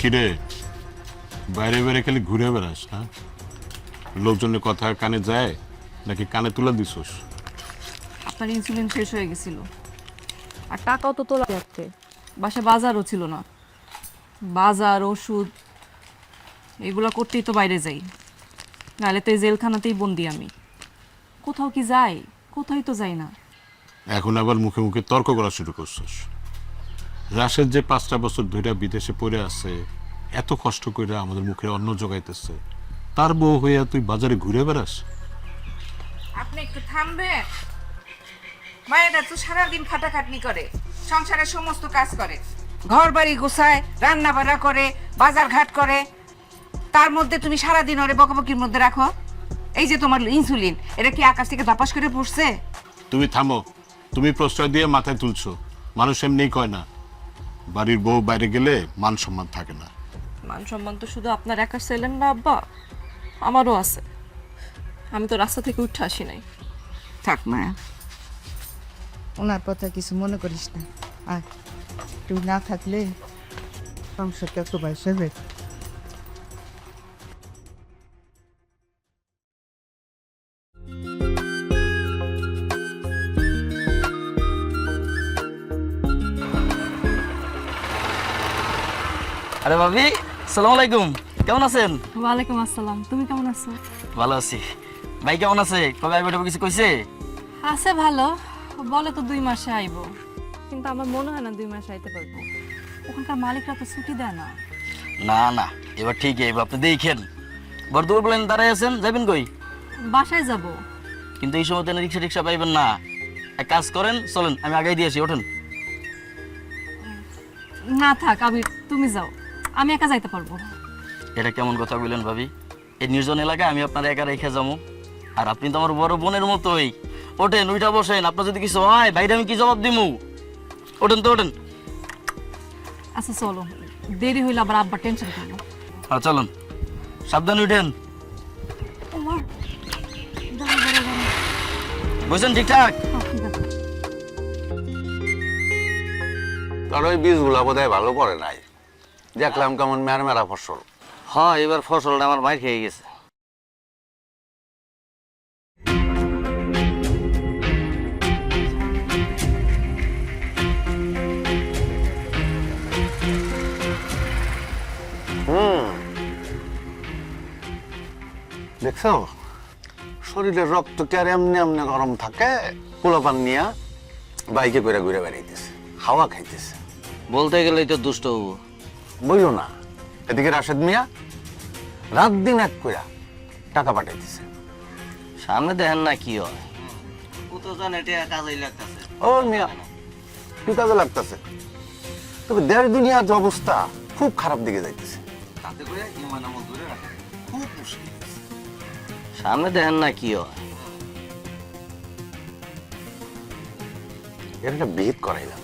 কিরে বাইরে বাইরে খালি ঘুরে বেড়াস না? লোকজনের কথা কানে যায় নাকি কানে তুলে দিছস? আপনার ইনসুলিন শেষ হয়ে গেছিল, আর টাকাও তো তোলা যাচ্ছে, বাসায় বাজারও ছিল না। বাজার ওষুধ এগুলো করতেই তো বাইরে যাই, নাহলে তো এই জেলখানাতেই বন্দি আমি। কোথাও কি যাই? কোথায় তো যাই না। এখন আবার মুখে মুখে তর্ক করা শুরু করছস। রাশেদ যে 5টা বছর ধরে বিদেশে পড়ে আছে, এত কষ্ট করে আমাদের মুখে অন্ন জোগাইতেছে, তার বউ হইয়া তুই বাজারে ঘুরে বেড়াস? আপনি একটু থামবে? মায়েরা তো সারাদিন খাটাখাটনি করে, সংসারের সমস্ত কাজ করে, ঘর বাড়ি গোছায়, রান্না বান্না করে, বাজার ঘাট করে, তার মধ্যে তুমি সারাদিন ওরে বকাবকির মধ্যে রাখো। এই যে তোমার ইনসুলিন, এটা কি আকাশ থেকে ধপাস করে পড়ছে? তুমি থামো, তুমি প্রশ্রয় দিয়ে মাথায় তুলছো। মানুষ এমনিই কয় না, বাড়ির বউ বাইরে গেলে মান সম্মান থাকে না। মান সম্মান তো শুধু আপনার একার ছিলেন না আব্বা, আমারও আছে। আমি তো রাস্তা থেকে উঠে আসি নাই। থাক মায়া, ওনার কথা কিছু মনে করিস না। আর তুই না থাকলে সংসারটা একটু বয়স হবে। আরে ভাবি, সালাম আলাইকুম, কেমন আছেন? ওয়ালাইকুম আসসালাম, তুমি কেমন আছো? ভালো আছি। ভাই কেমন আছে? কবে আইবে কিছু কইছে? আছে ভালো, বলে তো 2 মাসে আইব, কিন্তু আমার মনে হয় না 2 মাসে আইতে পারবো। ওখানকার মালিকরা তো ছুটি দেয় না। না না, এবার ঠিক এবার আপনি দেখেন। বর্ধমান বলেন দাঁড়ায় আছেন, যাবেন কই? বাসায় যাব। কিন্তু এই সময় রিক্সা টিক্সা পাইবেন না। এক কাজ করেন, চলেন আমি আগে দিয়ে আসি, ওঠেন। না থাক, তুমি যাও, আমি একা যাইতে পারবো। এটা কেমন কথা বললেন ভাবি? এই নির্জন এলাকায় আমি আপনার একা রেখে যাবো? আর আপনি তো আমার বড় বোনের মতোই। ওঠেন, উইটা বসেন, আপনার যদি কিছু হয় বাইরে আমি কি জবাব দিমু? ওঠেন তো, ওঠেন। আচ্ছা চলো, দেরি হইলে আবার আব্বা টেনশন করবো। হ্যাঁ চলুন, সাবধানে উঠেন। বুঝছেন ঠিকঠাক? ঠিক আছে। আর ওই বীজগুলা বোধহয় ভালো পড়ে নাই, দেখলাম কেমন মেরা মেরা ফসল। হ্যাঁ, এবার ফসলটা আমার মার খেয়ে গেছে। দেখছো শরীরের রক্ত কি আর এমনি এমনি গরম থাকে? পোলাপান নিয়া বাইকে করে ঘুরে বেড়াইতেছে, হাওয়া খাইতেছে। বলতে গেলেই তো দুষ্ট হবো। বইলো না, এদিকে রাশেদ মিয়া রাত দিন এক কইরা টাকা পাঠাইতেছে। সামনে দেখেন না কি হয়। ও তো জানে এটা কাজেই লাগতেছে। ও মিয়া, কি কাজে লাগতেছে? তবে দেশ দুনিয়ার যে অবস্থা খুব খারাপ দিকে যাইতেছে। তাতে করে ইমান আমল ধরে রাখা খুব মুশকিল। সামনে দেখেন না কি হয়। এর একটা বিহিত করাইলাম,